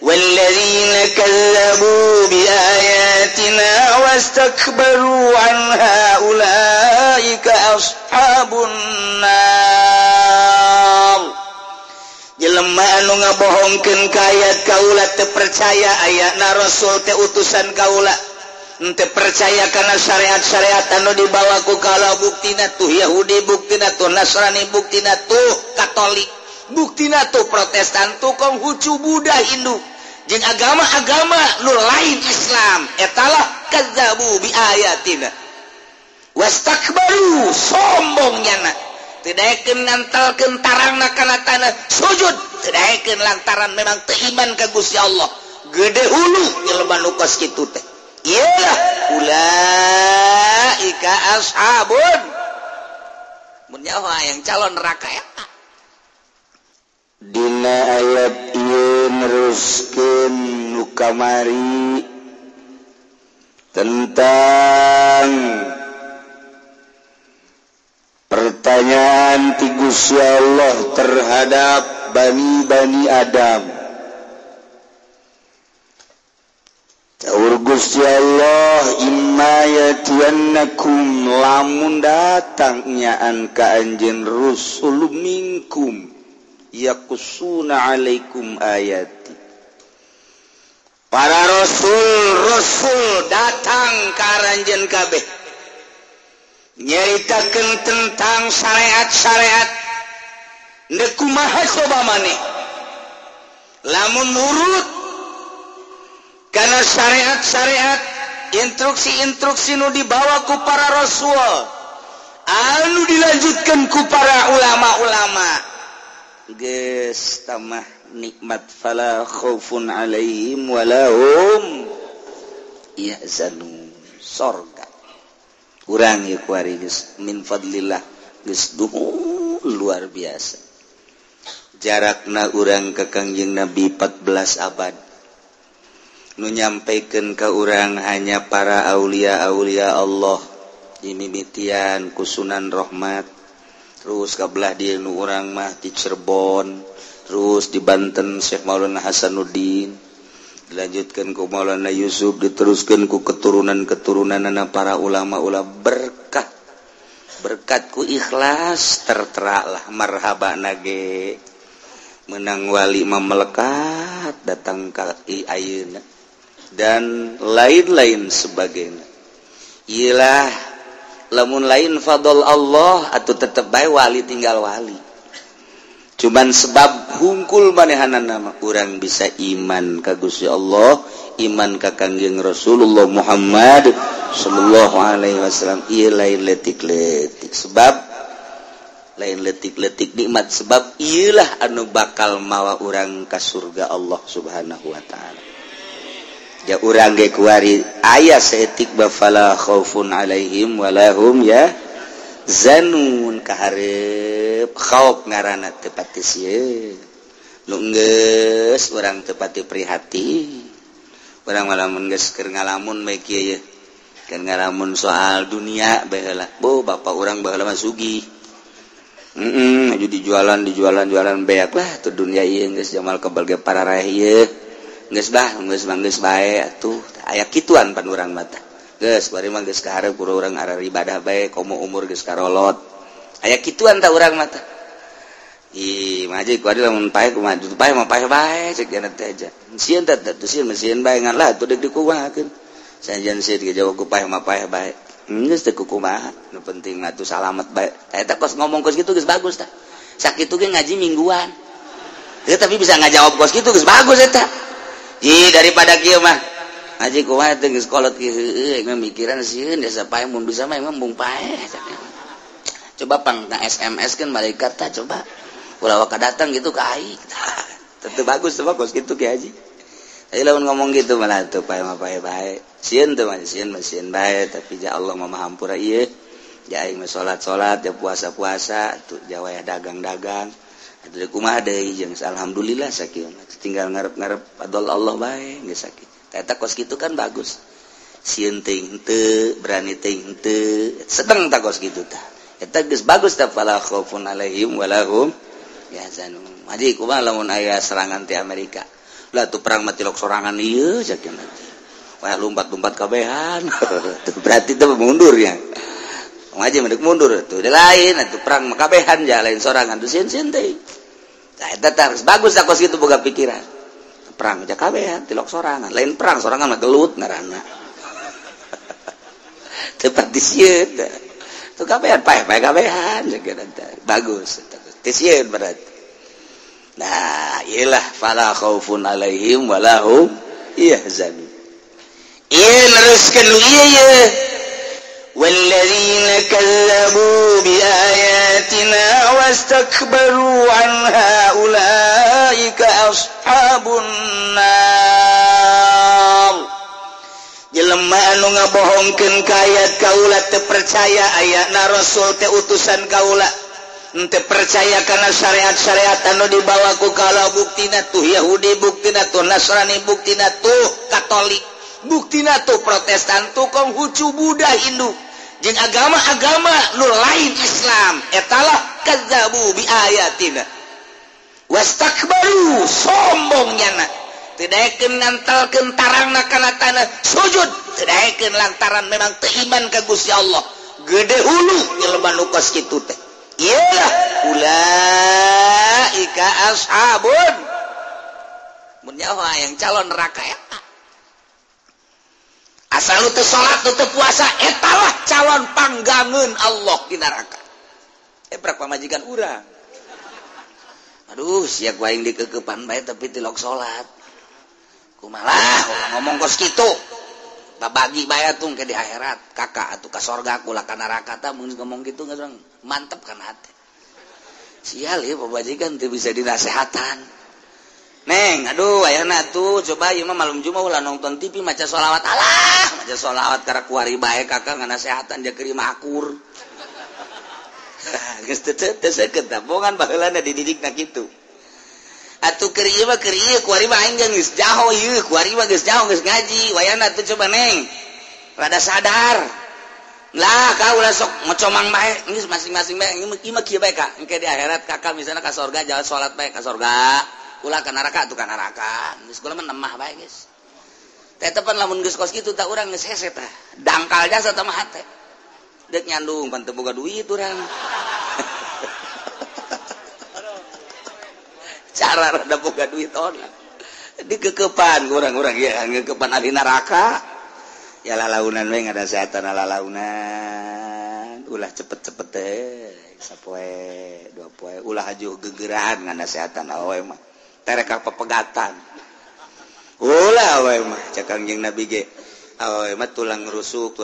walladzina kazzabu biayatina wastakbaru anha ulaika ashabun nar. Jelema anu ngabohongkeun ka ayat kaula teu percaya ayatna rasul teh utusan kaula, teu percaya kana syariat-syariat anu dibawa ku kaula, buktina tuh Yahudi, buktina tuh Nasrani, buktina tuh Katolik, buktina tuh Protestan, tuh Konghucu, Buddha, Hindu jeung agama-agama nu lain Islam. Etalah kadzabu bi ayatina wastakbaru, sombongnya na tidak ngantalkeun tarangna kana tanah sujud, tidak lantaran memang teu iman ka Gusti Allah. Gede hulu jelema nu kos kitu teh. Iyalah ulaika ashabun, mun nyawa yang calon neraka eta. Dina ayat ieu neruskeun nu kamari tentang pertanyaan ti Gusti Allah terhadap bani Adam. Caur Gusti Allah, imma yatiyannakum, lamun datang nyaan ka anjeun rusul minkum yakusuna alaikum ayati. Para rasul datang ka anjeun kabeh nyaritakeun tentang syariat-syariat. Ndeu kumaha coba maneh lamun nurut kana syariat-syariat, instruksi-instruksi nu dibawa ku para rasul anu dilanjutkeun ku para ulama-ulama. Geus tamah nikmat fala khaufun alaihim walahum yahzanun, sorga. Urang ieu kuari geus min fadlillah, geus luar biasa. Jarakna urang ka Kangjeng Nabi 14 abad. Nu nyampaikeun ka urang hanya para aulia-aulia Allah, dimimitian ku Sunan Rahmat, terus kabelah di nu urang mah di Cirebon, terus di Banten Syekh Maulana Hasanuddin, dilanjutkan ku Maulana Yusuf, diteruskan ku keturunan-keturunanna para ulama-ulama. Berkat ku ikhlas tertera lah marhaba nage menang wali memelekat datang ka ayeuna dan lain-lain sebagainya. Iyalah lamun lain fadl Allah atuh tetep bae wali tinggal wali. Cuman sebab hungkul manehanana nama urang bisa iman ka Gusti Allah, iman ka Kangjeng Rasulullah Muhammad sallallahu alaihi wasallam. Ieu lain letik-letik sebab lain letik-letik nikmat, sebab ieulah anu bakal mawa urang ka surga Allah Subhanahu wa taala. Ya urang ge kuari aya saeutik bafala khaufun alaihim walahum ya zanun, kaharep khauf ngaranna teu pati sieun. Nu geus urang teu pati prihatin. Urang malamun geus keur ngalamun bae kieu ye. Keur ngalamun soal dunia bae heula. Bo bapak urang baheula mah sugih. Aju dijualan beak lah tuh dunia ieu geus jamal kebal ge parareh ieu. Geus bae atuh. Aya kituan pan urang mah teh. Geus bari mah geus kaharep kudu urang arah ibadah bae, komo umur geus karolot. Aya kituan ta urang mah teh. Ih, maji ku adi lamun pae kumaha tu pae mah pae bae cek kana teh aja. Sieun teh sieun mesin bae ngan lah tuh deuk dikumahakeun. Sajan sieun ge jawab ku pae mah pae bae. Geus teu kumaha, nu penting mah tuh salamet bae. Eta kos ngomong kos kitu geus bagus tah. Sakitu ge ngaji mingguan. Teu tapi bisa ngajawab kos kitu geus bagus eta. Ih, daripada kieu mah ngaji kumaha teh geus kolot kieu heueuh mikiran sieun desa pae mun bisa mah embung pae. Coba pang SMS kan malaikat tah coba. Ulah waka datang gitu ka aing. Teu bagus teh kos kitu ki haji. Tapi lamun ngomong gitu malah teu pae mah pae bae. Sieun teh mah sieun bae tapi ja Allah mah mahampura ieu. Ja aing mah salat-salat, ja puasa-puasa, tuh ja wayah dagang-dagang. Atuh kumaha deui jeung alhamdulillah sakieu mah. Tinggal ngarep adol Allah bae geus sakieu. Eta kos kitu kan bagus. Sieun teh henteu, berani teh henteu, sedeng ta kos kitu tah. Eta geus bagus tah fala khaufun alaihim walahum yahzanun. Haji kumaha lamun aya serangan ti Amerika. lah tuh perang mati lok sorangan ieu sakeun wah lompat-lompat kabehan berarti itu mundur ya ngaji mendek mundur tuh ada lain atuh perang makabehan ja lain sorangan tuh sin-sin teh tah eta teh bagus aku kitu boga pikiran perang aja kabehan tilok sorangan lain perang sorangan mah gelut ngaranna tepat disieun tuh kabehan pae kabehan bagus teh sieun berarti nah iyalah fala khaufun alaihim walahum yahzanun ieu neruskeun ieu walladzina kallabu biayatina wastakbaru anha ulaika ashabun nar jelema anu ngabohongkeun ka ayat kaula teu percaya ayatna rasul teh utusan kaula ente percaya karena syariat-syariat anu dibawa ku kaula buktina tuh Yahudi buktina tuh Nasrani buktina tuh Katolik buktina tuh Protestan tuh Konghucu Buddha Hindu jeung agama-agama nu lain Islam etalah kadzabu bi ayatina wastakbaru sombongnyana teu daekeun ngantalkeun tarangna kana tanah sujud teu daekeun lantaran memang teu iman ka Gusti Allah gede hulu jelema nu kos kitu teh iyalah ulaika ashabun mun nyawa yang calon neraka eta asal lu teu salat teu puasa etalah calon panggangeun Allah di neraka brak pamajikan urang aduh sia ku aing dikeukepan bae tapi tilok salat kumaha ngomong kos kitu babagi bae atuh ke di akhirat kakak atuh ka sorga kula ka neraka tah mun ngomong kitu geus mantep kan hati sial ya pabajikan teu bisa dinasehatan neng aduh ayeuna tuh coba ieu mah malam Jumat ulah nonton TV maca sholawat alah maca sholawat kara kuari bae kakak nganasehatan dia keur akur geus teu seukeut tah bongan baheulana dididikna kitu atuh keur ieu mah kuari mah aing geus jaho ieu kuari mah geus jaho geus ngaji wayana tuh coba neng rada sadar lah kau ulah sok ngocomang bae geus masing-masing bae ieu mah kieu bae ka engke di akhirat kakak misalna ka surga jalan salat bae ka surga ulah ka neraka atuh ka neraka geus kula mah nemah bae geus teh tepan lamun geus kos kitu tah urang geus hese tah dangkal jasa tah mah teh deuk nyandung pan teu boga duit urang cara rada boga duit ona dikeukepan urang-urang ya ngeukepan ahli neraka ya lalaunan we ngadasehatan lalaunan ulah cepet-cepet teh sapoe dua poe ulah haju gegeran ngadasehatan awewe mah terek ka pepegatan ulah awewe mah cak Kangjeng Nabi ge awewe mah tulang rusuk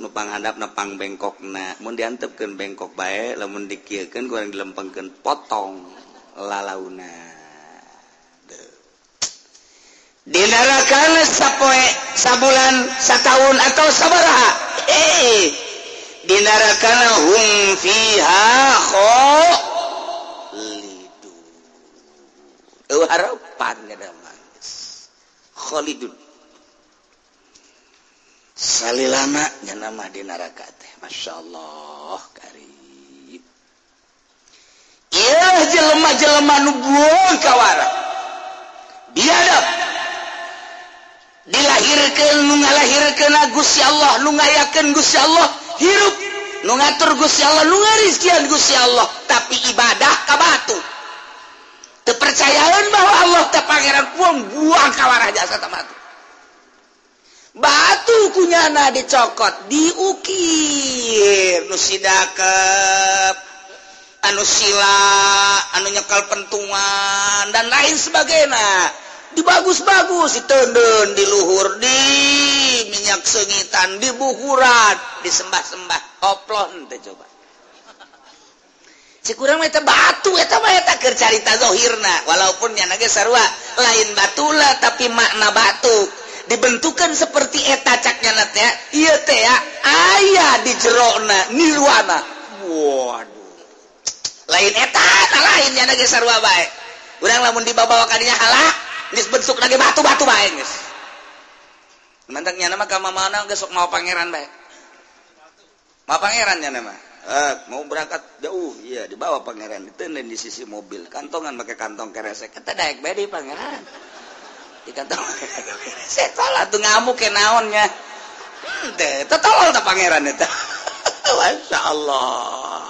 nu panghandap na pang bengkokna mun diantepkeun bengkok bae lamun dikieukeun kurang dilempengkeun potong lalaunan di neraka sapoe sabulan satahun atau sabaraha di neraka hum fiha khalidun harapan kada mangis khalidun salilana nya nama di neraka teh masyaallah karim ieu jelema-jelema nu buang kawara biadab dilahirkeun nu ngalahirkeun Gusti Allah nu ngayakeun Gusti Allah hirup nu ngatur Gusti Allah nu ngarizkian Gusti Allah tapi ibadah ka batu teu percayaan bahwa Allah teh pangeran buang kawarah jasa teh batu kunyana dicokot diukir nu sidakep anu sila anu nyekal pentungan dan lain sebagainya dibagus-bagus ditendun di luhur di minyak sengitan di buhuran disembah-sembah oplon teh coba cik urang mah eta batu eta mah eta keur carita zahirna walaupun nya ge sarua lain batula tapi makna batu dibentukan seperti eta caknya teh ieu teh aya di jerona nirwana waduh lain eta lain nya ge sarua bae urang lamun dibawa ka dinya halah geus bentuk lagi batu-batu bae geus. Mantangnya nama ka mamana geus sok mau pangeran bae. Mau pangeran nya nama. Mau berangkat jauh, iya dibawa pangeran diteuneun di sisi mobil. Kantongan make kantong keresek. Eta daek bae di pangeran. dikata salah tuh ngamuk ke naonnya teh tolol ta pangeran eta Masya Allah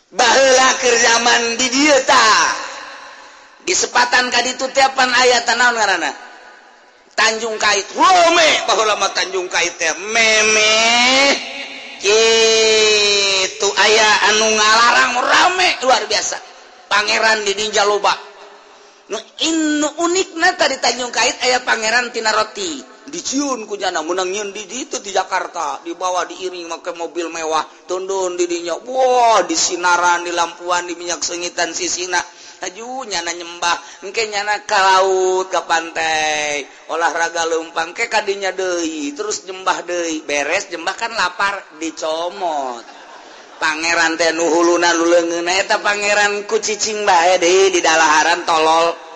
baheula keur zaman di dieu tah di sepatan ka ditu tiapan aya naon ngaranna Tanjung Kait rame baheula mah Tanjung Kait teh meme kitu aya anu ngalarang rame luar biasa pangeran di dinja loba nu unikna tadi Tanjung Kait aya pangeran tina roti diciun ku jana menang nyieun di ditu di Jakarta dibawa diiring make mobil mewah tundun di dinya wah di sinaran di lampuan di minyak sengitan sisina aju nyana nyembah engke nyana ka laut ka pantai olahraga leumpang ke kadinya deui terus nyembah deui beres nyembah kan lapar dicomot pangeran teh nu huluna nu leungeunna eta pangeran ku cicing bae deui di dalaharan tolol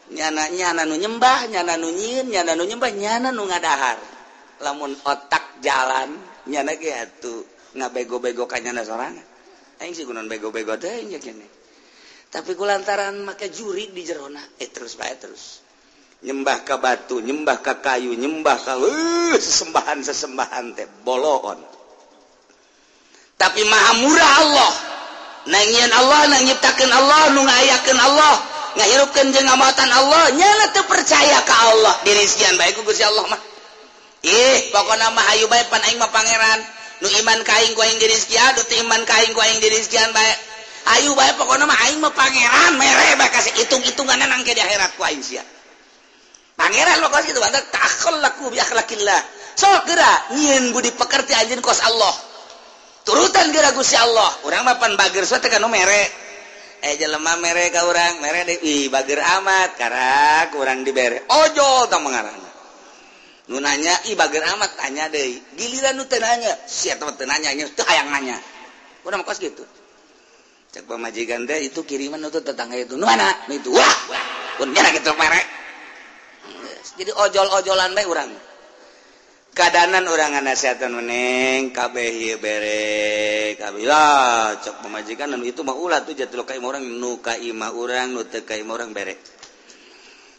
nyana nu nyembah nyana nu nyieun nyana nu nyembah nyana nu ngadahar lamun otak jalan nyana ge atuh ngabego-bego ka nyana sorangan aing sih kunaon bego-bego teh nya kene tapi kulantaran make juri di jerona terus bae terus nyembah ka batu nyembah ka kayu nyembah ka sesembahan teh boloon tapi maha murah Allah nangieun Allah nangiptakeun Allah nu ngayakeun Allah ngahirupkeun jeung ngamatan Allah nyana teu percaya ka Allah dirizkian bae ku Gusti Allah mah pokona mah hayu bae pan aing mah pangeran nu iman ka aing ku aing dirizkian nu teu iman ka aing ku aing dirizkian bae ayu bae pokona mah aing mah pangeran mere bae kasih hitung-hitungan nang ke di akhirat ku aing sia pangeran lo kos kitu bae takhallaku bi akhlaqillah sok geura nyieun budi pekerti anjeun kos Allah turutan geura Gusti Allah urang mah pan bager soe teh kanu mere jelema mere ka urang mere deui bager amat karak urang dibere ojol tah mengarana nu nanya bager amat tanya deui giliran nu teu nanya sia teh teu nanya nya teu hayang nanya urang kos kitu cek pamajikan teh itu kiriman untuk tetangga itu nu mana itu wah pun nya kitu mere jadi ojol-ojolan bae urang kadanan urang nasihatkeun meneng kabeh ieu bere kabeh lah cek pamajikan anu itu mah ulah tuh jatuh ka imah urang nu ka imah urang nu teu ka imah urang bere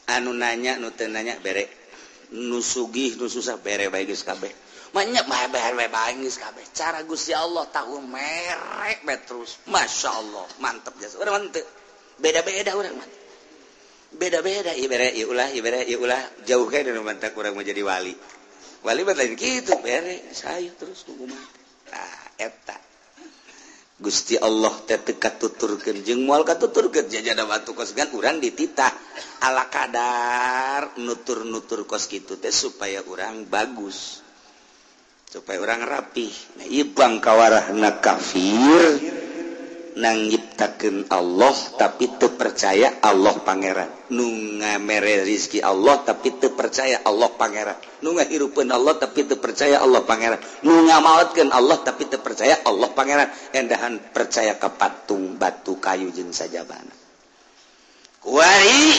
anu nanya nu teu nanya bere nu sugih nu susah bere bae geus kabeh manya bae geus kabeh cara Gusti Allah tahu merek bae terus masyaallah mantep jasa urang teu beda-beda urang mah beda-beda ieu bere ieu ulah jauh ke dari mantak urang mau jadi wali mah lain gitu bere saya terus tunggu mati eta Gusti Allah teh teu katuturkeun jeung moal katuturkeun jajana batu kos gan urang dititah ala kadar nutur-nutur kos kitu teh supaya urang bagus supaya urang rapih nah ieu bangkawarahna kafir nang nyiptakeun Allah tapi teu percaya Allah pangeran nu ngamere rezeki Allah tapi teu percaya Allah pangeran nu ngahirupkeun Allah tapi teu percaya Allah pangeran nu ngamaotkeun Allah tapi teu percaya Allah pangeran endahan percaya ka patung batu kayu jeung sajabana kuari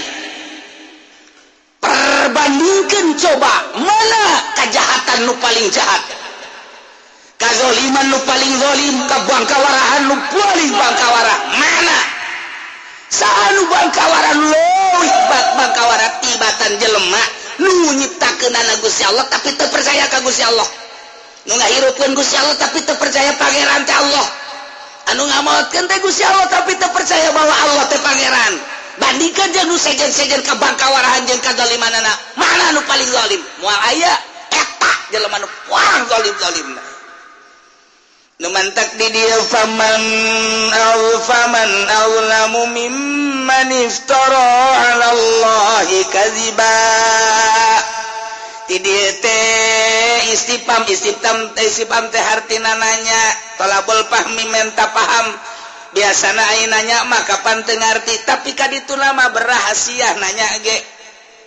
perbandingkeun coba mana kejahatan nu paling jahat kazoliman nu paling zolim kabangkawarahan nu paling bangkawarah mana saha nu bangkawarah leuwih bangkawarah tibatan jelema nu nyiptakeun Gusti Allah tapi teu percaya ka Gusti Allah nu ngahirupkeun Gusti Allah tapi teu percaya pangeran teh Allah anu ngamaotkeun teh Gusti Allah tapi teu percaya bahwa Allah teh pangeran bandingkeun jeung nu sejen-sejen kabangkawarahan jeung kazolimanana mana nu paling zolim moal aya eta jelema nu paling zolim-zolimna numantak di dia faman awlamu mimman iftara 'ala Allahi kadziba ti dieu teh istifham teh hartina nanya talabul fahmi menta paham biasana aya nanya mah kapan teu ngarti tapi kaditu mah berahasia nanya ge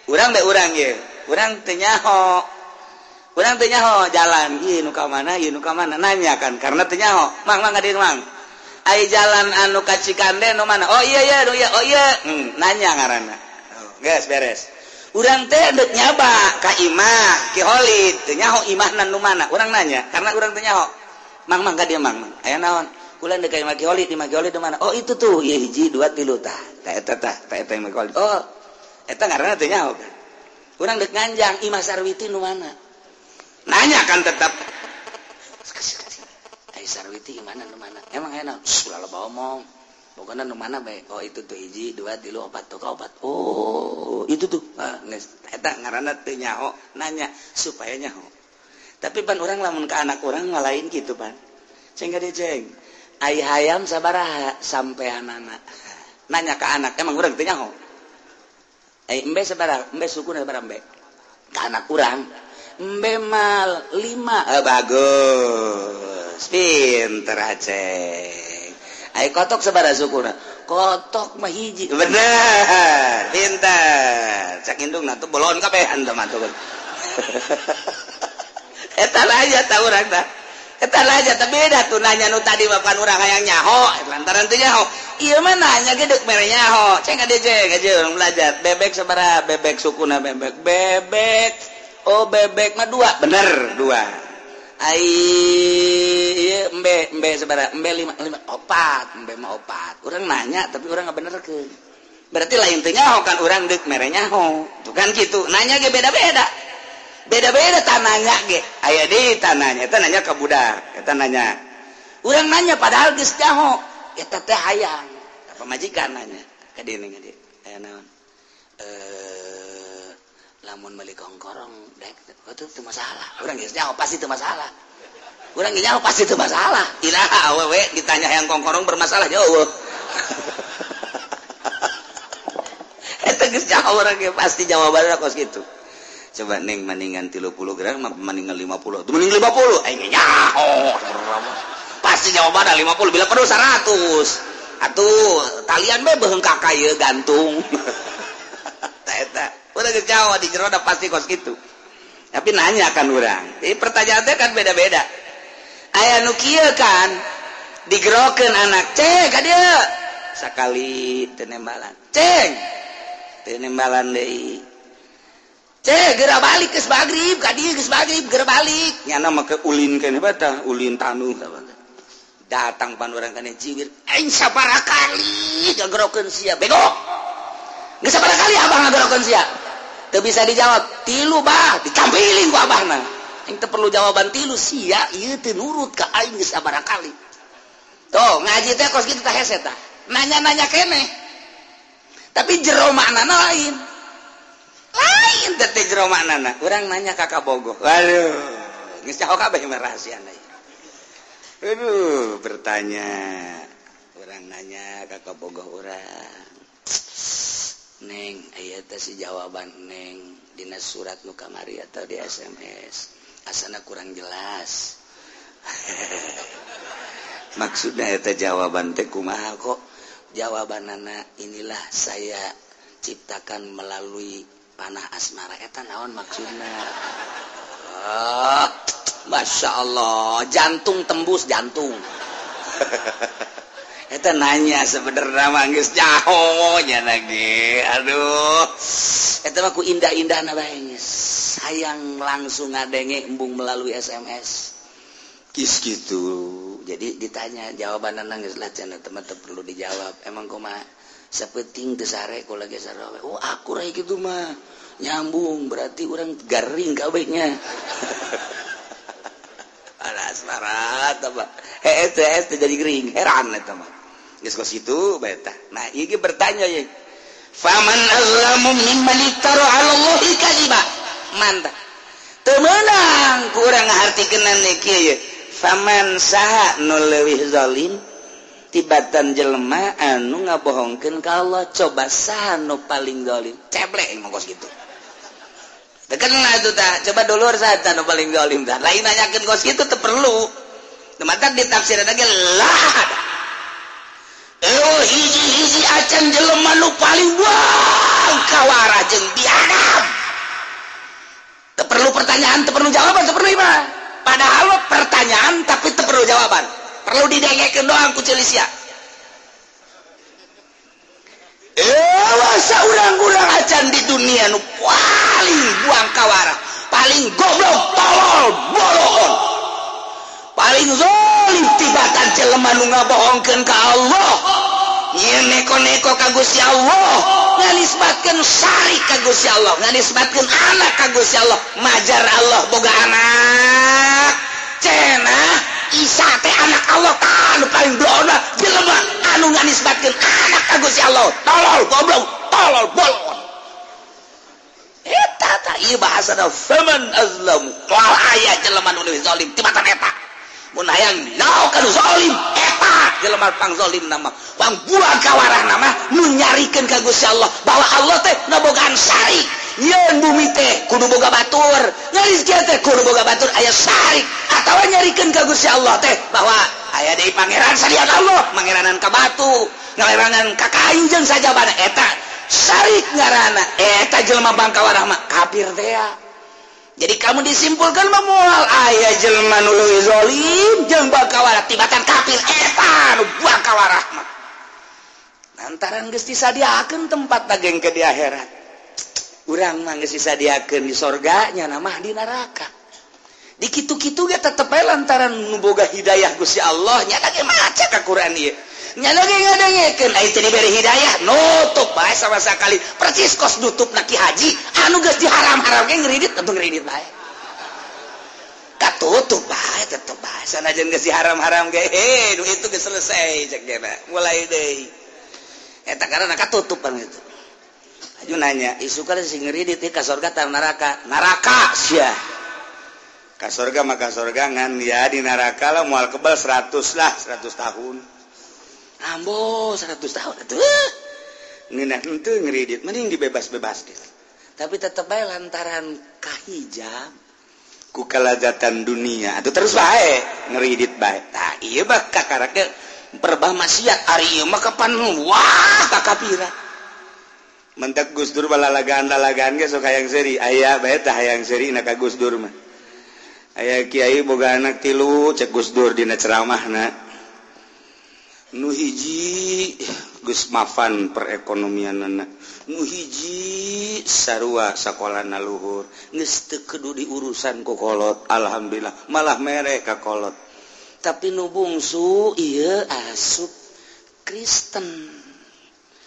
urang ge urang teu nyaho urang teh nyaho jalan ieu nu ka mana nanya kan karena teh nyaho mang ngadir mang ai jalan anu ka Cikande nu mana oh iya nanya ngaranna geus beres urang teh deuk nyaba ka imah ki Holid teh nyaho imahna nu mana urang nanya karena urang teh nyaho mang ka dieu mang aya naon ulah dek kayak Magioli di mana? Oh itu tuh, ya hiji 2 3 tah. Tah eta Magioli. Oh, eta ngaranna teh nyaho kan. Urang dek nganjang Imah Sarwiti nu mana? Nanya kan tetap. Ai Sarwiti mana nu mana? Emang enak. Ulah loba omong. Pokoknya nu mana bae. Oh itu tuh hiji 2 3 4 tuh 4. Oh, itu tuh. Geus eta ngaranna teu nyaho, nanya supaya nyaho. Tapi pan urang lamun ka anak urang mah lain kitu pan. Ceng gade ceng. Ai hayam sabaraha sampeanana. Nanya ka anak, emang urang teu nyaho. Ai embe sabaraha? Embe sukuna sabaraha embe? Ka anak urang, embe mal 5. Bagus. Pinter aceh. Ai kotok sabaraha sukuna? Kotok mah hiji. Bener. Pinter. Cak indungna tuh bolon kabehan teh mah tuh. Eta aja tah urang tah. Eta aja teh beda tuh nanya nu tadi bapan urang hayang nyaho, lantaran teu nyaho. Ieu mah nanya ge deuk mere nyaho. Ceng ade ceng ajeung belajar. Bebek sabaraha? Bebek sukuna bebek. Bebek. Oh bebek mah 2. Bener 2. Ai embe sabaraha? Embe 5 4. Embe mah 4. Urang nanya tapi urang ngabenerkeun. Berarti lain teu nyaho kan urang deuk mere nyaho. Tuh kan kitu. Nanya ge beda-beda. Beda-beda tananya ge. Aya deui tananya, eta nanya ka budak, eta nanya. Urang nanya padahal geus nyaho. Eta teh hayang. Pamajikan nanya. Ka dieu ning dieu. Aya naon? Lamun meuli kongkorong dek, itu teu masalah. Urang geus nyaho pasti teu masalah. Urang geus nyaho pasti teu masalah. Ilaha awewe ditanya hayang kongkorong bermasalah jauh. Eta geus nyaho urang ge pasti jawabanna kos kitu. Coba neng maningan 30 gram maningan 50 tuh mending 50 aing nyaho pasti jawabanna 50 bila perlu 100 atuh talian mah beung kakak ieu gantung eta udah geus Jawa di jero pasti kos kitu tapi nanya kan urang jadi pertanyaan teh kan beda-beda aya nu kieu kan digerokeun anak ceng ka dieu sakali teu nembalan ceng teu nembalan deui cek geura balik geus magrib ka dieu geus magrib geura balik nyana mah ke ulin keneh bae ulin tanu datang pan urang kana ciwir aing sabaraha kali ngagerokeun sia bego geus sabaraha kali abah ngagerokeun sia teu bisa dijawab 3 bah dicampilin ku abahna aing teu perlu jawaban 3 sia ieu teu nurut ka aing geus sabaraha kali tuh ngaji teh kos kitu tah hese tah nanya-nanya keneh tapi jero maknana lain teh jero maknana urang nanya kakak bogoh waduh geus nyaho kabeh mah rahasiana aduh bertanya urang nanya kakak bogoh urang neng aya teh si jawaban neng dina surat nu kamari atau di SMS asana kurang jelas maksudna eta jawaban teh kumaha kok jawabanana inilah saya ciptakan melalui panah asmara eta naon maksudna Masya Allah jantung tembus jantung eta nanya sebenarnya mah geus nyaho nya lagi aduh eta mah ku indah-indahna bae geus hayang langsung ngadenge embung melalui SMS kis gitu jadi ditanya jawabanna geus lah cenah teh perlu dijawab emang kumaha sapenting teu sare ku lagi sarawe oh aku raya kitu mah nyambung berarti urang garing kabehnya alas marat apa teh jadi gering heran eta mah geus kos kitu bae tah nah ieu ge bertanya ye faman azlamu mimman iftara 'ala Allahi kadziba mantap teu meunang ku urang ngahartikeun kieu faman saha nu leuwih zalim tibatan jelema anu ngabohongkeun ka Allah coba saha nu paling zalim ceblek mongkos kitu dekenna itu tah coba dulur saha nu paling zalim tah lain nanyakeun kos kitu teu perlu teman-teman ditafsireun ge lah hiji-hiji acan jelema nu paling buang kawara jeung biadab teu perlu pertanyaan teu perlu jawaban teu perlu mah padahal pertanyaan tapi teu perlu jawaban perlu didengekeun doang ku Celisia. Masa urang-urang acan di dunia nu paling buang kawara, paling goblok, tolol, bolon. paling zalim tibatan jelema nu ngabohongkeun ka Allah nyeun neko-neko ka Gusti Allah nganisbatkeun syarik ka Gusti Allah nganisbatkeun anak ka Gusti Allah majar Allah boga anak cenah Isa teh anak Allah anu paling blona jelema anu nganisbatkeun anak ka Gusti Allah tolol goblok tolol bolon eta tah ieu bahasana faman azlam moal aya jelema nu zalim tibatan eta mun hayang naon kana zalim eta jelema pang zalim nama pang buang kawarah nama nu nyarikeun ka Gusti Allah bahwa Allah teh ngabogaan syarik yeun bumi teh kudu boga batur ngarizki teh kudu boga batur aya syarik atawa nyarikeun ka Gusti Allah teh bahwa aya deui pangeran salian Allah mangeranan ka batu ngalerangan ka kayu jeung sajabana eta syarik ngaranna eta jelema bang kawarah mah kafir teh. Jadi kamu disimpulkan memual ayah jelma nu leuwih zalim jeung bakawarah tibatan kafir eta nu buang kawarah mah. Lantaran geus disadiakeun tempat dagengkeun di akhirat. Urang mah geus disadiakeun di sorga nya mah di neraka. Di kitu-kitu ge tetep bae lantaran nu boga hidayah Gusti Allah nya ge maca ka Quran ieu. Nya ge ngadengekeun aya teh diberi hidayah nutup bae sama sakali percis kos nutupna ki haji anu geus diharam-haram ge ngridit tentu ngridit bae katutup bae tetep bae sanajan geus diharam-haram ge nu itu geus selesai cek geuna mulai deui eta karana katutupan itu aju nanya isu kada sing ngridit ka surga ta neraka neraka sia ka surga mah ka surga ngan ya di neraka lah moal kebal 100 tahun ambo 100 tahun atuh ngeunah henteu ngridit mending dibebas-bebaskeun tapi tetep bae lantaran kahijab ku kalazatan dunia atuh terus bae ngridit bae tah ieu mah kakarake perbah maksiat ari ieu mah kapan wah kakapira mentek Gus Dur balalagaan-lalagaan ge sok hayang seuri aya bae tah hayang seuri na ka Gus Dur mah aya kiai boga anak 3 cek Gus Dur dina ceramahna nu hiji geus mafan perekonomianna nu hiji sarua sakolana luhur geus teu kudu diurusan ku kolot alhamdulillah malah mere ka kolot tapi nu bungsu ieu asup Kristen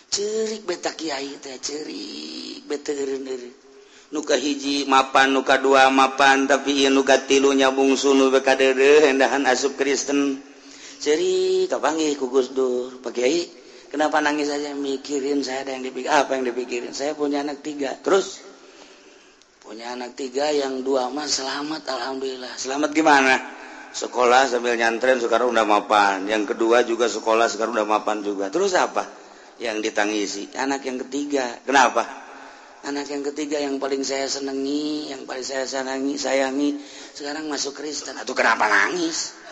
ceurik beta kiai teh ceurik beta eureun-eureun nu kahiji mapan nu kadua mapan tapi ieu nu katilu nya bungsu nu bekadeureuh hendahan asup Kristen ceri kapanggih ku Gus Dur Pak Kiai kenapa nangis aja mikirin saya ada yang dipikir apa yang dipikirin saya punya anak 3 terus punya anak 3 yang 2 mah selamat alhamdulillah selamat gimana sekolah sambil nyantren sekarang udah mapan yang kedua juga sekolah sekarang udah mapan juga terus apa yang ditangisi anak yang ketiga kenapa anak yang ketiga yang paling saya senangi yang paling saya sayangi sekarang masuk Kristen atau kenapa nangis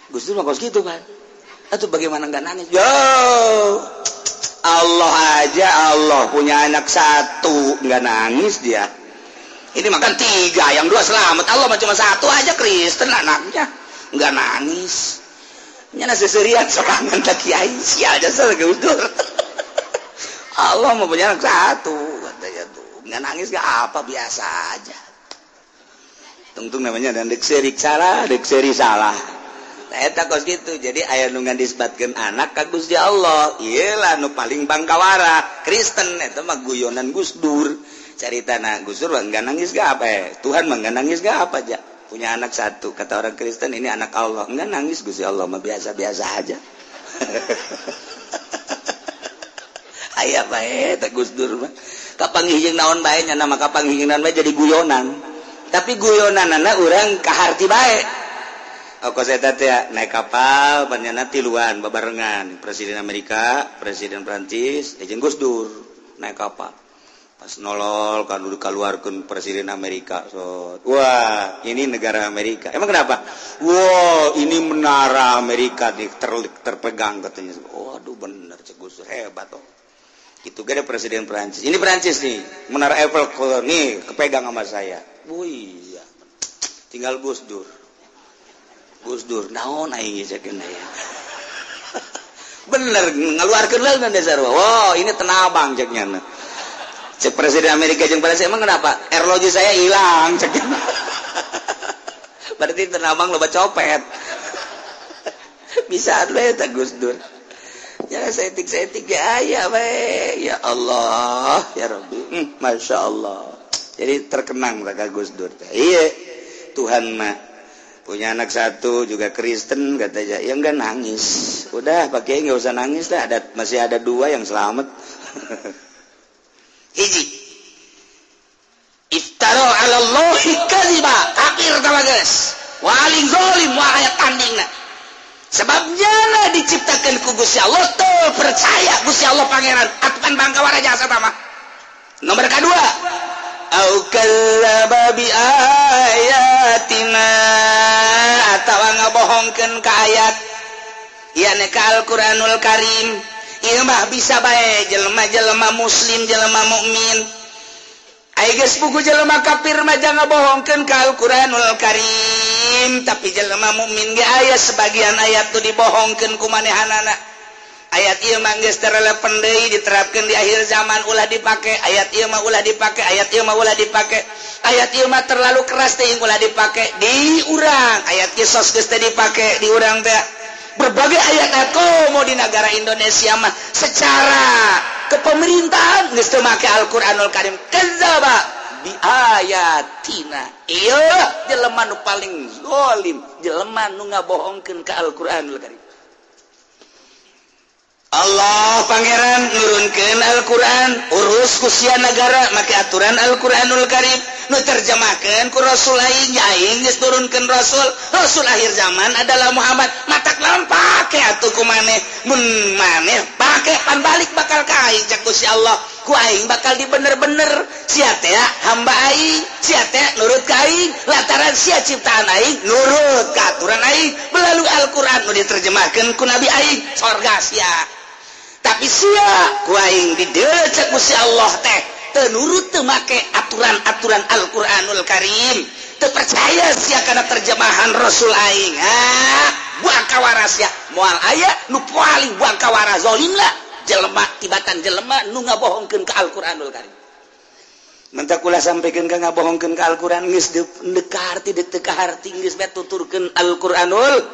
Gus Dur mah kos gitu kan atuh bagaimana enggak nangis yo Allah aja Allah punya anak 1 enggak nangis dia ini makan 3 yang 2 selamat Allah mah cuma 1 aja Kristen anaknya enggak nangis nya seserian sorangan tak kiai sia aja Gus Dur Allah mah punya anak 1 katanya tuh enggak nangis enggak apa biasa aja tungtung namanya dan dek seri salah eta kos gitu jadi aya nu ngandisbatkeun anak ka Gusti Allah ieu lah nu paling bangkawara Kristen eta mah guyonan Gus Dur caritana Gus Dur enggak nangis ga apa Tuhan mah enggak nangis ga apa aja punya anak 1 kata orang Kristen ini anak Allah enggak nangis Gusti Allah mah biasa-biasa aja aya bae eta Gus Dur mah kapanggih jeung naon bae nya nama kapanggih naon bae jadi guyonan tapi guyonanna urang kaharti bae kos eta teh naik kapal panjana tiluan babarengan Presiden Amerika, Presiden Prancis, jeung Gus Dur naik kapal. Pas nolol kan udah keluarkeun Presiden Amerika. So, wah, ini negara Amerika. Emang kenapa? Wah, ini menara Amerika nih terpegang katanya. Waduh bener cek Gus Dur hebat toh. Itu gede Presiden Prancis. Ini Prancis nih, menara Eiffel nih kepegang sama saya. Wih, ya. Tinggal Gus Dur. Gus Dur, naon aing cekeun aya. Bener ngaluarkeun leungeun dasar. Wow, ini tenabang ceknya. Cek Presiden Amerika jeung Prancis emang kenapa? Airlogi saya hilang ceknya. Berarti tenabang loba copet. bisa Gus Dur ya setik ya Allah ya Rabbi Masya Allah jadi terkenang mereka Gus Dur iya Tuhan mah punya anak satu juga Kristen katanya ya enggak nangis udah pakai nggak usah nangis dah masih ada 2 yang selamat hiji iftara ala Allahi kadziba kafir tama geus waling zalim wa ayat tandingna sebabnya lah diciptakan ku Gusti Allah tuh percaya Gusti Allah pangeran atukan bangka warajasa tama nomor kedua au kadzdzaba bi ayatina atawa ngabohongkeun ka ayat ieu ka Al-Qur'anul Karim ieu mah bisa bae jelema-jelema muslim jelema mukmin aya geus buku jelema kafir mah jangan ngabohongkeun ka Al-Qur'anul Karim tapi jelema mukmin ge aya sebagian ayat tu dibohongkeun ku manehanana ayat ieu mah geus terelepan deui diterapkeun di akhir zaman ulah dipake ayat ieu mah ulah dipake ayat ieu mah ulah dipake ayat ieu mah terlalu keras teuing ulah dipake di urang ayat ieu sos geus teh dipake di urang teh berbagai ayat komo di negara Indonesia mah secara kepemerintahan geus teu make Al-Qur'anul Karim kadzdzaba bi ayatina ieu jelema nu paling zalim jelema nu ngabohongkeun ka Al-Qur'anul Karim Allah pangeran nurunkeun Al-Quran urus ku sia negara make aturan Al-Quranul Karim nu terjemahkeun ku Rasul aing aing geus turunkeun Rasul akhir zaman adalah Muhammad matak lawan pake atuh ku maneh mun maneh pake pan balik bakal ka aing cak Gusti Allah ku aing bakal dibener-bener sia teh hamba aing sia teh nurut ka aing lantaran sia ciptaan aing nurut ka aturan aing melalui Al-Quran nu diterjemahkeun ku Nabi aing sorga sia tapi sia ku aing dideulceuk Gusti Allah teh teu nurut teu make aturan-aturan Al-Qur'anul Karim teu percaya sia kana terjemahan Rasul aing buang kawaras ya moal aya nu paling buang kawaras zalim lah jelema tibatan jelema nu ngabohongkeun ka Al-Qur'anul Karim mentak kula sampikeun ka ngabohongkeun ka Al-Qur'an geus deuk ka harti deuk teu ka harti geus bae tuturkeun Al-Qur'anul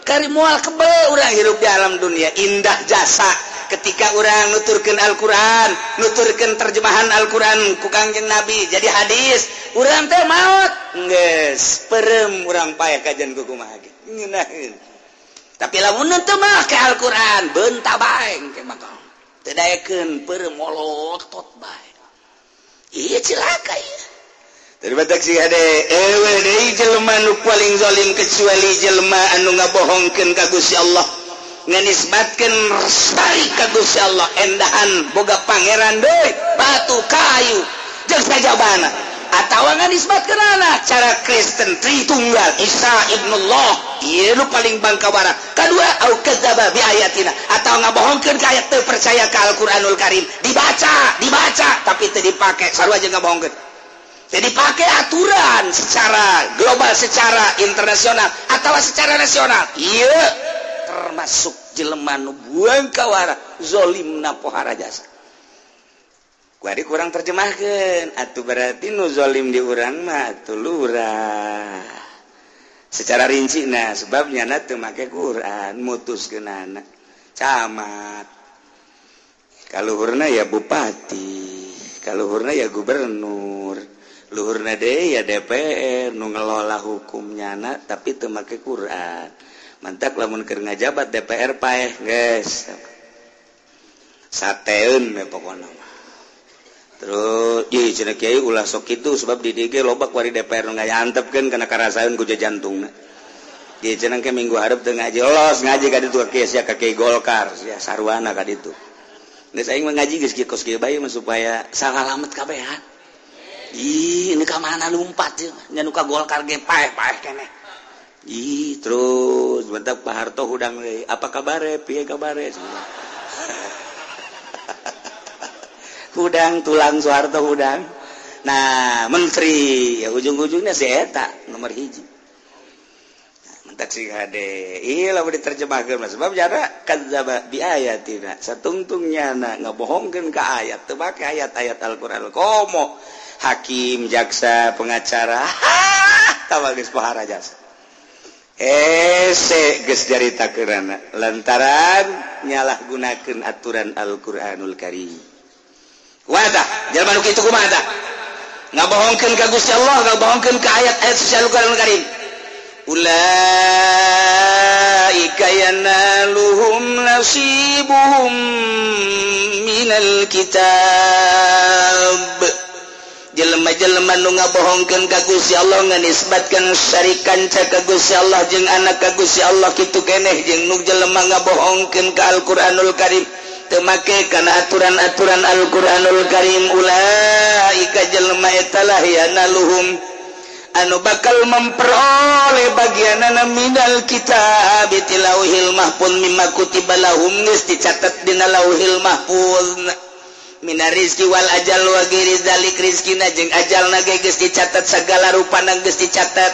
Karim moal kebel urang hirup di alam dunia indah jasa ketika orang nuturkeun Al-Quran nuturkeun terjemahan Al-Quran ku Kangjeng Nabi jadi hadis urang teh maot geus perem urang paeh kajian ku kumaha ge ngeunaheun tapi lamun teu make Al-Quran beunta bae engke maka teu daekeun perem molotot bae ieu cilaka ieu tadi batak si ade eueuh deui jelema nu paling zalim kecuali jelema anu ngabohongkeun ka Gusti Allah nganisbatkeun sari ka Gusti Allah endahan boga pangeran deui batu kayu jeung sajabana atawa nganisbatkeun anak cara Kristen Tritunggal Isa ibnullah ieu nu paling bangkawara kadua au kadzdzaba bi ayatina atawa ngabohongkeun ka ayat teu percaya ka Al-Qur'anul Karim dibaca tapi teu dipake sarua jeung ngabohongkeun teu dipake aturan secara global secara internasional atawa secara nasional ieu termasuk jelema nu buang kawara zalimna pohara jasa ku adi kurang terjemahkeun atuh berarti nu zalim di urang mah atuh lurah secara rincina sebabnya na teu make Quran mutuskeunana camat kaluhurna ya bupati kaluhurna ya gubernur luhurna deui ya DPR nu ngelola hukumnyana tapi teu make Quran mantak lamun keur ngajabat DPR paeh geus sateun we pokona mah terus ieu cenah kiai ulah sok kitu sebab di dieu ge loba ku ari DPR nu ngayantepkeun kana karasaeun ku jantungna ieu cenah ke minggu hareup teu ngaji los ngaji ka ditu kieu sia ka kiai Golkar sia sarwana ka ditu geus aing mah ngaji geus kieu kos kieu bae mah supaya salalamet kabehan ini ka mana lumpat ieu nya nu ka Golkar ge paeh keneh terus bentak Pak Harto hudang deui apa kabare piye kabare hudang tulang Soeharto hudang nah menteri ya ujung-ujungnya si eta nomor 1 mentak si hade ieu lamun diterjemahkeun sebab jara kadzdzaba bi ayatina satungtungnya ngabohongkeun ka ayat teu make ayat-ayat Al-Qur'an komo hakim jaksa pengacara tawa geus pohara jasa jarita kerana lantaran nyalah gunakan aturan Al-Quranul Karim. Wadah, jalan itu kumaha tah? Ngabohongkeun ka Gusti Allah, ngabohongkeun ka ayat-ayat Al-Quranul Karim. Ulaika yanaluhum nasibuhum minal kitab. Jelema-jelema nu ngabohongkeun ka Gusti Allah nganisbatkeun syarikan ka Gusti Allah jeung anak ka Gusti Allah kitu keneh jeung nu jelema ngabohongkeun ka Al-Qur'anul Karim teu make kana aturan-aturan Al-Qur'anul Karim. Ulaika jelema eta lah yanaluhum anu bakal memperoleh bagianana minal kitab tilauhil mahfuz mimma kutiba lahum geus dicatat dina lauhil mahfuz minar rizki wal ajal wa ghairi zalik rizkina jeung ajalna ge geus dicatat sagala rupana geus dicatat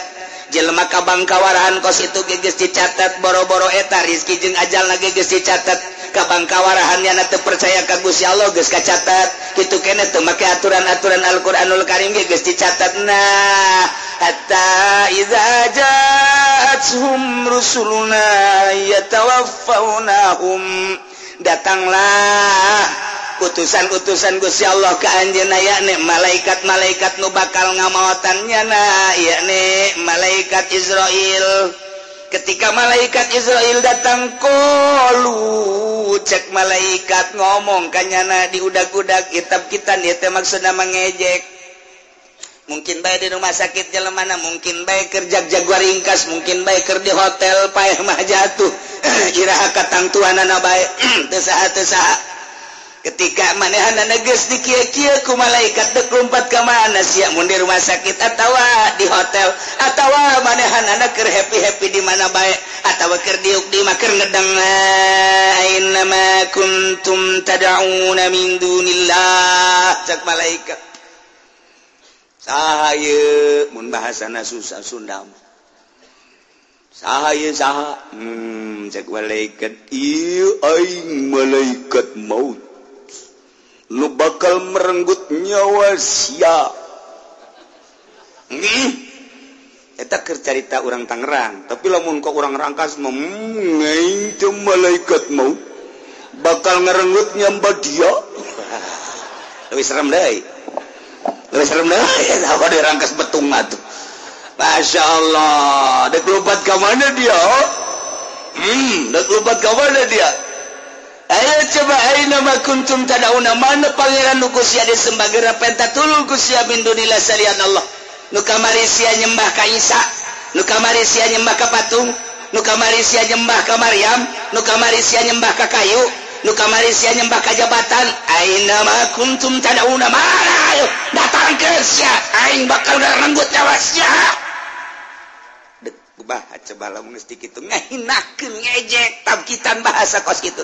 jelema kabangkawarahan kos itu ge geus dicatat boro-boro eta rizki jeung ajalna ge geus dicatat kabangkawarahannya teu percaya ka Gusti Allah geus kacatat kitu keneh teu make aturan-aturan Al-Qur'anul Karim ge geus dicatat. Nah hatta idza ja'atuhum rusuluna yatawaffawnahum datanglah utusan-utusan Gusti Allah ka anjeunna yakni malaikat-malaikat nu bakal ngamaotannya na yakni malaikat Israil. Ketika malaikat Israil datang qalu cek malaikat ngomong kanyana di udag-udag kitab kita ieu teh maksudna mangejek. Mungkin bae di rumah sakit jelemana, mungkin bae kerja jaguar ringkas, mungkin bae keur di hotel paeh mah jatuh. Iraha katangtuanana bae teu saha. Ketika manehanana geus di kieu-kieu ku malaikat teu lompat ka mana sia mun di rumah sakit atawa di hotel atawa manehanana keur happy-happy di mana bae atawa keur diuk di mah keur ngedeng aina ma kuntum tad'una min dunillah cak malaikat. Saha ieu mun bahasana susah Sunda saha ieu saha cak malaikat ieu aing malaikat maut nu bakal merenggut nyawa sia. Eta keur carita urang Tangerang, tapi lamun ka urang Rangkas mah aing teh malaikat maut bakal ngarenggut nyawa dia. Leuwih serem deui. Leuwih serem deui eta di Rangkas betung atuh. Masya Allah, dek lompat ka mana dia? Dek lompat ka mana dia? Ayo coba aina ma kuntum tad'una mana pangeran nu sia disembah geura pentatulul sia min dunillah salian Allah. Nu kamari sia nyembah ka Isa, nu kamari sia nyembah ka patung, nu kamari sia nyembah ka Maryam, nu kamari sia nyembah ka kayu, nu kamari sia nyembah ka jabatan. Aina ma kuntum tad'una mana ayo datang ke sia aing bakal ngarenggut nyawa sia. Dek bah coba lamun geus kitu ngahinakeun ngejek tabkitan bahasa kos kitu.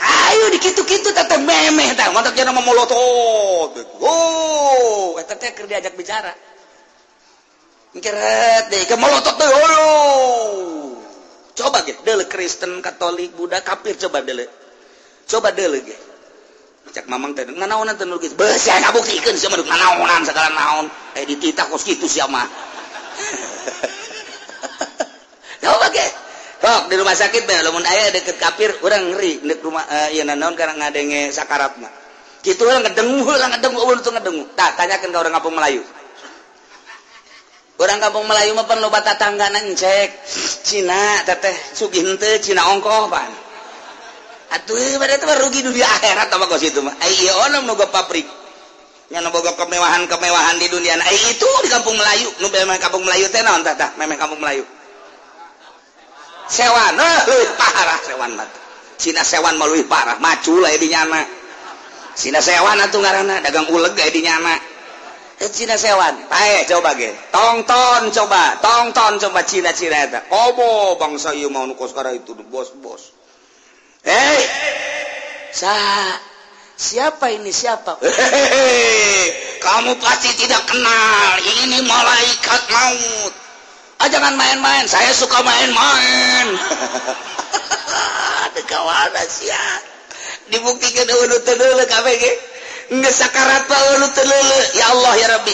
Ayo dikitu-kitu teteh memeh tah mantap cenah memolotot. Oh, eta teh keur diajak bicara. Ngeret deui ke molotot teh. Oh. Coba ge deuleu Kristen, Katolik, Buddha, kafir coba deuleu. Coba deuleu ge. Cak mamang teh nanaonan teh nu kitu. Beuh sia ngabuktikeun sia mah nanaonan sagala naon. Dititah kos kitu sia mah. Coba ge. Sok di rumah sakit mah lamun aya deket kafir urang ngeri dek rumah ieu naon kana ngadenge sakaratna. Kitu urang ngedengu ulun teu ngedengu. Tah tanyakeun ka urang kampung Melayu. Urang kampung Melayu mah perlu bata tanggana encek. Cina teteh sugih henteu Cina ongkoh pan. Atuh bade teh rugi dunia akhirat apa kos itu mah. Ai ieu ono nu pabrik. Nya nu boga kemewahan-kemewahan di dunia. Ai itu di kampung Melayu, nu memang kampung Melayu teh naon tah memang kampung Melayu. Sewan, leuwih parah sewan mah. Cina sewan mah leuwih parah, macu lah di nyana. Cina sewan atuh ngaranna, dagang uleg ge di nyana. Cina sewan, pae coba ge. Tonton coba Cina-Cina eta. Komo bangsa ieu mah nu koskara itu bos-bos. Hei. Siapa ini siapa? Kamu pasti tidak kenal. Ini malaikat maut. Jangan main-main, saya suka main-main. Ada kawan sia. Dibuktikan eueuh teu deuleu kabeh ge. Geus sakarat pa eueuh teu deuleu. Ya Allah ya Rabbi.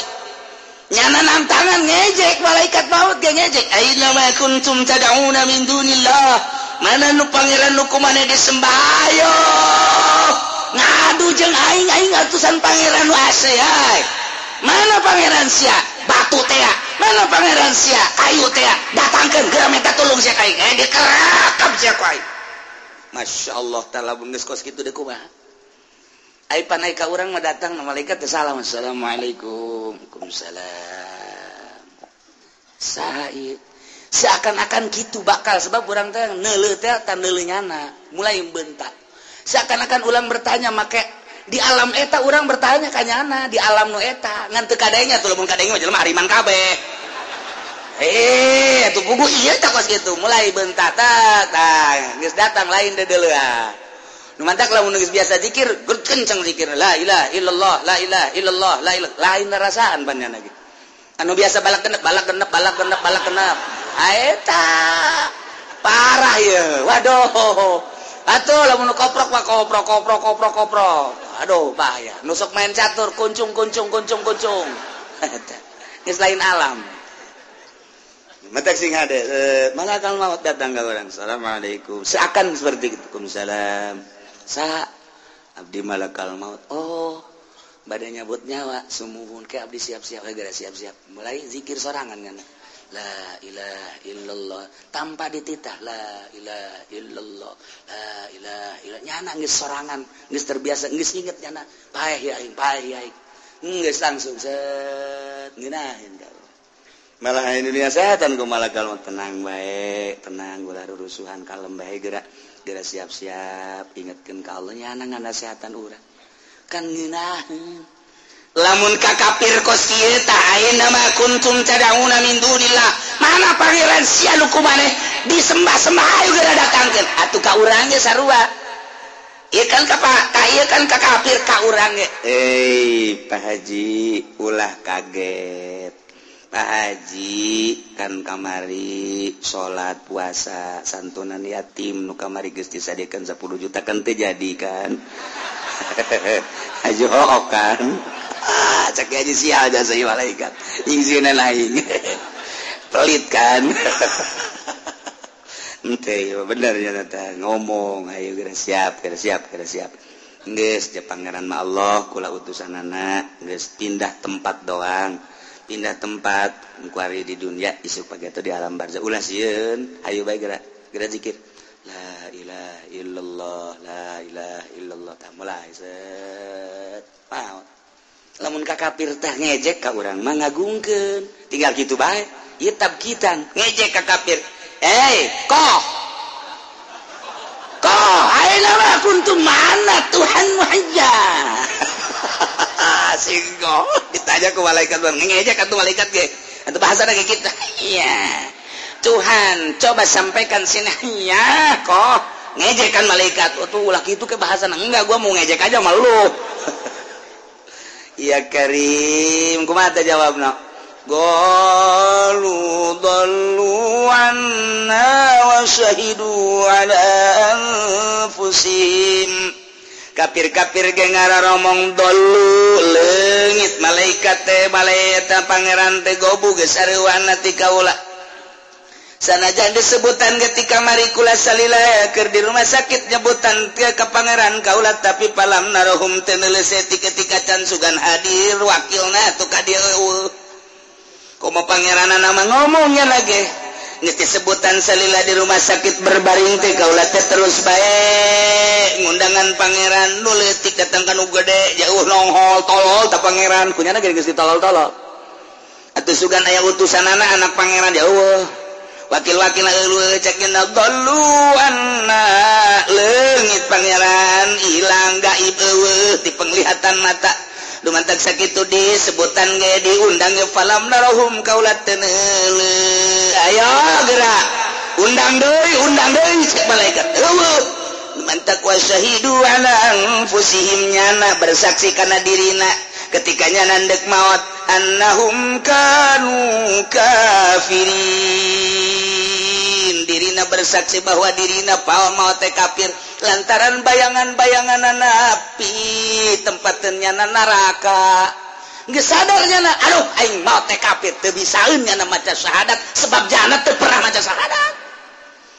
nyana nantangan ngejek malaikat maut ge ngejek aina ma kuntum tad'una min dunillah mana nu pangeran nu kumaneh disembah ayo ngadu jeung aing atusan pangeran nu ase ay mana pangeran sia batu teh mana pangeran sia kayu teh datangkeun geura minta tulung sia ka aing dikerakap sia ku aing masyaallah taala geus kos kitu deui kumaha ai panai ka urang mah datang malaikat teh salam assalamualaikum waalaikumsalam sae seakan-akan gitu bakal sebab urang teh neuleuh teh tan neuleuh nyana mulai bentak seakan-akan ulang bertanya make di alam eta urang bertanya ka nyana di alam nu eta ngan teu kadenya tuh lamun kadenya mah jelema hariman kabeh atuh pugu ieu tah kos kitu mulai bentak tah geus datang lain deuleuh nu mantak lamun geus biasa zikir kencang zikir la ilaha illallah la ilaha illallah la ilaha lain rasaan panjana gitu anu biasa balak genep eta parah ya waduh atuh lamun koprok mah koprok aduh bahaya nu sok main catur kuncung geus lain alam matak sing hade malakal maut datang ka urang assalamualaikum seakan seperti itu waalaikumsalam sa abdi malakal maut oh badan nyabut nyawa sumuhun ke abdi siap-siap gara siap-siap mulai zikir sorangan kan la ilaha illallah tanpa dititah la ilaha illallah la ilaha illallah nyana geus sorangan geus terbiasa geus inget nyana paeh ya aing geus langsung set ngeunaheun ka malah dunia setan ku malakal maut tenang bae tenang ulah rurusuhan kalem bae geura siap-siap ingetkeun ka Allah nya nang nasehatan urang kan ngeunaheun lamun ka kafir kos ieu tah ayeuna ma kuntum tad'una min dunillah mana pangeran sia nu kumaneh disembah-sembah ayo geura datangkeun atuh ka urang ge sarua ieu kan ka kafir ka urang ge Pak Haji ulah kaget Pak Haji kan kamari salat puasa santunan yatim nu kamari geus disadiekeun 10 juta kan teu jadi kan Haji hook kan cek aja sial jasa malaikat ingsieunan aing pelit kan ente bener nya teh ngomong ayo geura siap geus je pangeran mah Allah kula utusanana geus pindah tempat doang pindah tempat kuari di dunia isuk pagi itu di alam barzah ulah sieun ayo bae geura zikir la ilaha illallah la ilaha illallah tah mulai set paut lamun ka kafir teh ngejek ka urang mah ngagungkeun tinggal kitu bae ieu tabkitan ngejek ka kafir koh ayeuna mah kuntum mana Tuhan wajah singgo ditanya ku malaikat ngejek atuh malaikat ge atuh bahasana ge kitu iya Tuhan coba sampaikan sinahnya kok ngejek kan malaikat atuh ulah kitu ke bahasana enggak gua mau ngejek aja sama lu ya Karim kumaha teh jawabna qalu dallu anna wa syahidu ala anfusihim kafir-kafir ge ngararomong dolu leungit malaikat teh malaeta pangeran teh gobu geus sareuwana ti kaula sanajan disebutan ketika mari kula salila keur di rumah sakit nyebutan teu ka pangeran kaula tapi palam narohum teu neuleseti ketika can sugan hadir wakilna atuh ka dieu komo pangeranana mah ngomongnya lagi geus disebutan salila di rumah sakit berbaring teh kaula teh terus bae ngundangan pangeran nu leutik datang ka nu gede jauh nonghol tolol ta pangeran kunyana geus ditolol-tolol atuh sugan aya utusanana anak pangeran jauh wakil-wakil eueuh cekna dallu anna leungit pangeran ilang gaib eueuh ti penglihatan mata dumantak sakitu disebutan ge diundang ge falam narahum kaula teu neuleuh ayo geura undang deui cek malaikat eueuh dumantak wa syahidu ala anfusihim nyana bersaksi kana dirina ketika nyana deuk maot annahum kanu kafirin dirina bersaksi bahwa dirina maot teh kafir lantaran bayangan-bayangan api tempatnya neraka geus sadarnya na aduh aing mau TKP teu bisaeun nya maca syahadat sebab jana teu pernah maca syahadat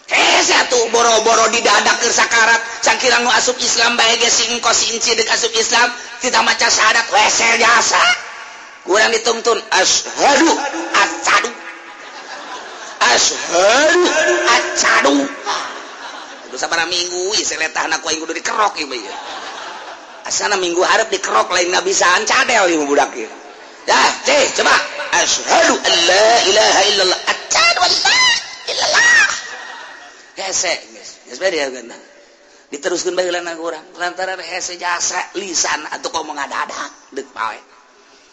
hese atuh boro-boro didadak keur sakarat cangkirang nu asup Islam bae ge singko sinci deuk asup Islam tidak maca syahadat wese jasa urang dituntun asyhadu asyhadu kudu sabaraha minggu ieu seletahna ku aing kudu dikerok ieu bae asana minggu harap dikerok lain nggak bisaan cadel ieu budak ieu dah coba asyhadu an la ilaha illallah asyhadu an la illallah hese geus bade kan diteruskeun bae heula urang lantaran hese jasa lisan atuh kau mengadadak deuk pae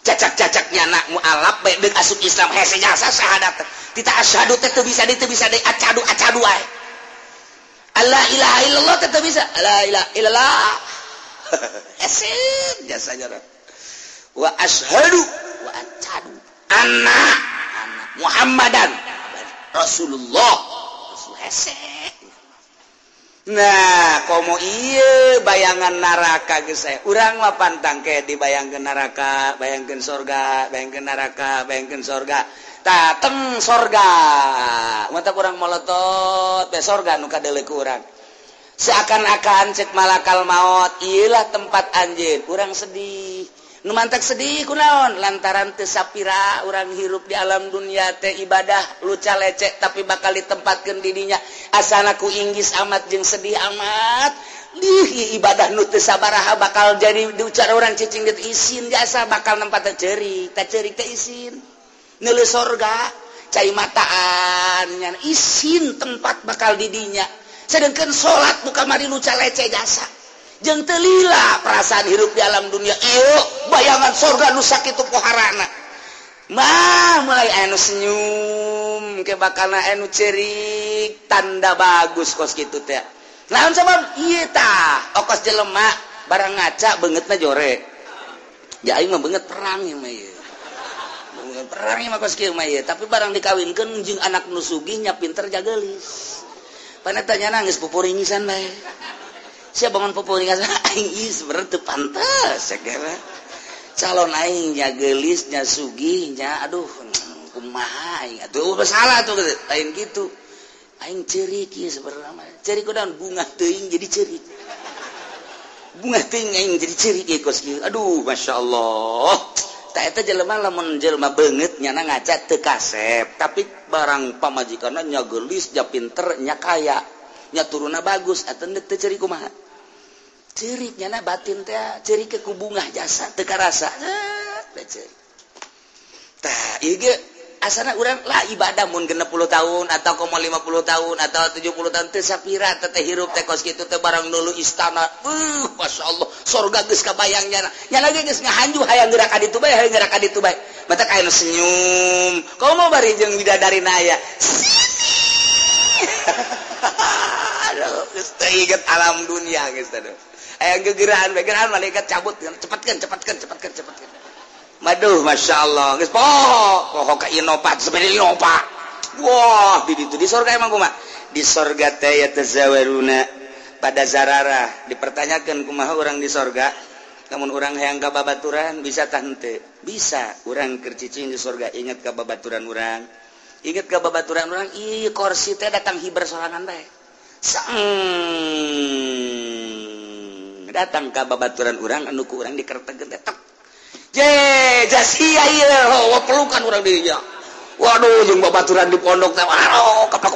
cacak-cacaknya anak mualaf bae deuk asup Islam hese jasa syahadat kita asyhadu teh teu bisa deui acadu wae la ilaha illallah teh teu bisa la ilaha illallah hese jasanya wa asyhadu wa acadu anna Muhammadan Rasulullah hese. Nah, komo ieu bayangan neraka geus saya. Urang mah pantang ke dibayangkeun neraka, bayangkeun surga, bayangkeun neraka, bayangkeun surga. Tateng surga. Mata urang molotot be surga nu kadeuleuk urang. Seakan-akan cek malakal maut, ieulah tempat anjeun. Urang sedih. Nu mantak sedih kunaon lantaran teu sapira urang hirup di alam dunia teh ibadah luca lecek tapi bakal ditempatkeun di dinya asana ku inggis amat jeung sedih amat ibadah nu teu sabaraha bakal jadi diucara urang cicing dit isin jasa bakal nempat teh ceurik teh isin neuleuh sorga cai mataan nya isin tempat bakal di dinya sedengkeun salat buka mari luca lecek jasa jeung teu lila perasaan hirup di alam dunia ieu bayangan surga nu sakitu poharana mah mulai anu senyum ke bakalna anu ceurik tanda bagus kos kitu teh naon sabab ieu tah okos jelema barang ngaca beungeutna jore ya aing mah beungeut perang ieu mah ieu beungeut perang ieu mah kos kieu mah ieu tapi barang dikawinkeun jeung anak nu sugih nya pinter jageulis panetanya nangis pupuringisan bae sia bangun pupuringan aing is berarti pantas segala calon aing nya geulis nya sugih nya aduh kumaha aing atuh salah tuh lain gitu aing ceurik ieu sabenerna mah ceurik kunaon bunga teuing jadi ceurik bunga teuing aing jadi ceurik ieu kos kieu aduh masyaallah tah eta jelema lamun jelema beungeut nya ngaca teu kasep tapi barang pamajikanna nya geulis nya pinter nya kaya nya turuna bagus atuh teu ceurik kumaha ceurik nya batin teh ceurik ke kubungah jasa teu karasa tah ieu ge asana urang lah ibadah mun 60 tahun atau 50 tahun atau 70 tahun teu sapira teh hirup teh kos kitu teh barang dulu istana masyaallah surga geus kabayang nya lagi geus ngahanju hayang geura ka ditu bae hayang geura ka ditu bae mata kayak senyum kau mau bari jeung bidadarina aya aduh geus teu inget alam dunia geus teh aya gegerahan malaikat cabut cepatkeun maduh masyaallah geus poho ka inopat sebenarnya inopat wah di ditu di surga emang kumaha di surga teh ya tazawaruna pada zararah dipertanyakeun kumaha urang di surga lamun urang hayang ka babaturan bisa tah henteu bisa urang keur cicing di surga inget ka babaturan urang ieu kursi teh datang hiber sorangan bae datang ka babaturan urang anu ku urang dikertegeun teh tek je jasia ieu pelukan urang di dinya waduh jeung babaturan di pondok teh waduh keplok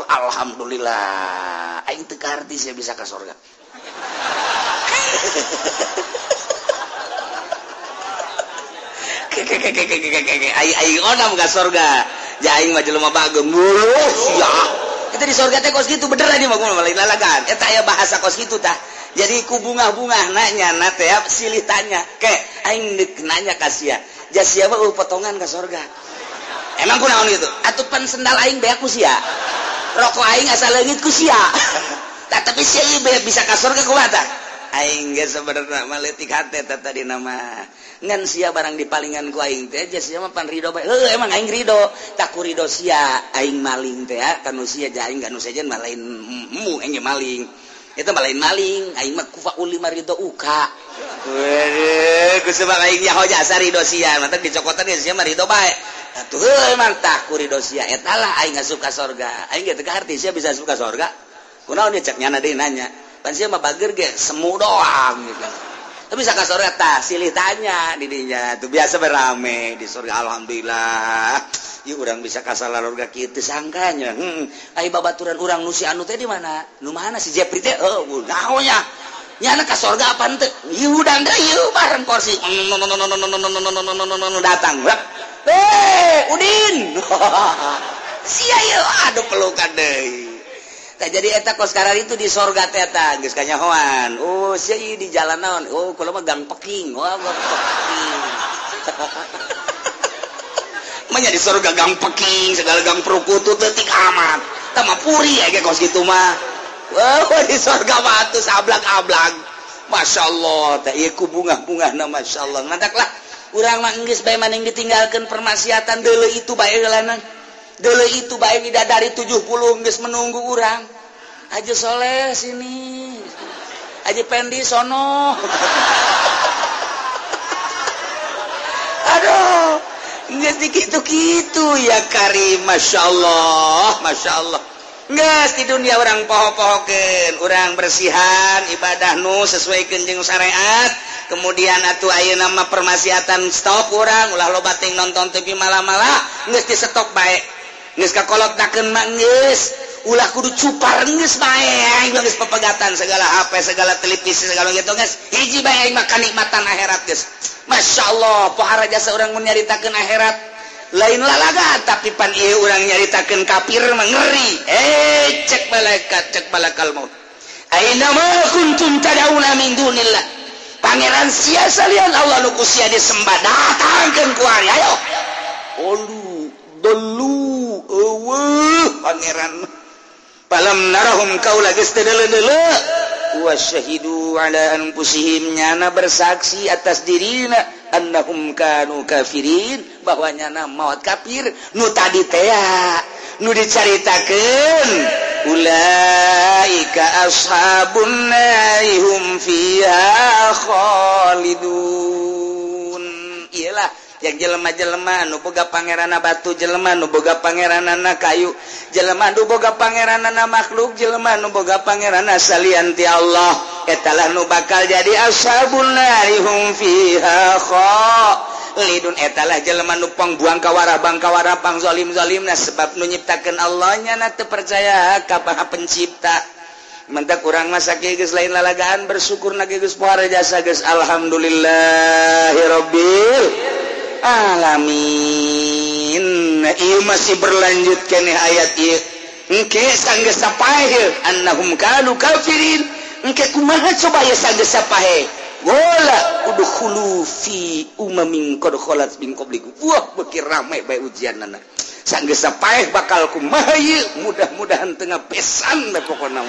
alhamdulillah aing teu karti sia bisa ka surga aing onam ka surga ja aing mah jelema bageng mulus ya kita di surga teh kos kitu bener aja mah lain lalagan eta aya bahasa kos kitu tah jadi ku bunga-bunga nanya na teh silih tanya ke aing deuk nanya ka sia jasia mah potongan ka surga emang kunaon gitu atupan sendal aing beak ku sia rokok aing asal leungit ku sia tapi sia ieu bisa ka surga kumaha tah aing ge sabenerna mah leutik hate teh tadi nama ngan sia barang dipalingan ku aing teh jasia mah pan ridho bae heuh emang aing ridho tak ku ridho sia aing maling teh kanu sia ja aing ganu sejen mah lain aing maling itu maling aing mah kufaul lima ridho uka weuh kusebab aing nya jasa ridho sia mantep dicokotan geus sia mah ridho bae atuh heuh mantah ku ridho sia eta lah aing ngasup ka sorga aing ge teu arti sia bisa asup ka sorga kunaon dia cek nyana deui nanya pan sia mah bager ge semu doang gitu tapi bisa ka sorga tah silih tanya di dinya tuh biasa berame di sorga alhamdulillah ieu urang bisa ka salarurga kieu teu sangkanya ai babaturan urang nu si anu teh di mana nu mana si Jepri teh heuh naonnya nyana ka sorga apa teu ieu udang deui ieu bareng kursi datang Udin sia ieu aduh pelukan deui tah jadi eta kos karar itu di sorga teh eta geus kanyahoan oh sia ieu di jalan naon oh kula mah gang peking oh gang peking manya di sorga gang peking segala gang perukutu teutik amat tah mah puri aya kos kitu mah wah di sorga mah atuh sablak-ablak masyaallah tah ieu ku bungah-bungahna masyaallah ngadaklah urang mah geus bae maning ditinggalkeun permaksiatan deuleu itu bae heulanan deuleu itu bae bidadari 70 geus menunggu urang Aja Soleh sini Aja Pendi sono aduh geus dikitu-kitu ya Karim Masya Allah geus di dunia orang poho-pohokeun urang bersihan ibadah nu sesuaikeun jeung syariat kemudian atuh ayeuna mah permaksiatan stop urang ulah loba ting nonton TV malam-malam geus di stop bae geus kakolotnakeun mah geus ulah kudu cupar geus bae aing geus pepegatan segala HP segala televisi segala gitu geus hiji bae aing mah kanikmatan akhirat geus masyaallah pohara jasa urang mun nyaritakeun akhirat lain lalaga tapi pan ieu urang nyaritakeun kafir mah ngeri cek malakal maut aina ma kuntum tad'una min dunillah pangeran sia salian Allah nu sia disembah datangkeun ku ari ayo dulu eueuh pangeran palam narahum kaula geus teu deuleu wa syahidu ala anfusihim nyana bersaksi atas dirina annahum kanu kafirin bahwa nyana maut kafir nu tadi teh nu dicaritakeun ulaika ashabun nari hum fiha khalidun iyalah yang jelema-jelema nu boga pangeranna batu jelema nu boga pangeranna kayu jelema nu boga pangeranna makhluk jelema nu boga pangeranna salian ti Allah etalah nu bakal jadi ashabun nari hum fiha khalidun etalah jelema nu pangbuang kawara bangkawara pang zalim-zalimna sebab nu nyiptakeun Allah nya teu percaya ka Maha Pencipta mentak urang mah sakieu geus lain lalagaan bersyukur na geus pohara jasa geus alhamdulillahirabbil alamin ieu masih berlanjut keneh ayat ieu engke sanggeus sapahe annahum kanu kafirin engke kumaha coba ya sanggeus sapahe wala udkhulu fi umamin qad khalat min qablikum wah beuki rame bae ujianna sanggeus sapahe bakal kumaha ieu mudah-mudahan teu ngapesan bae pokona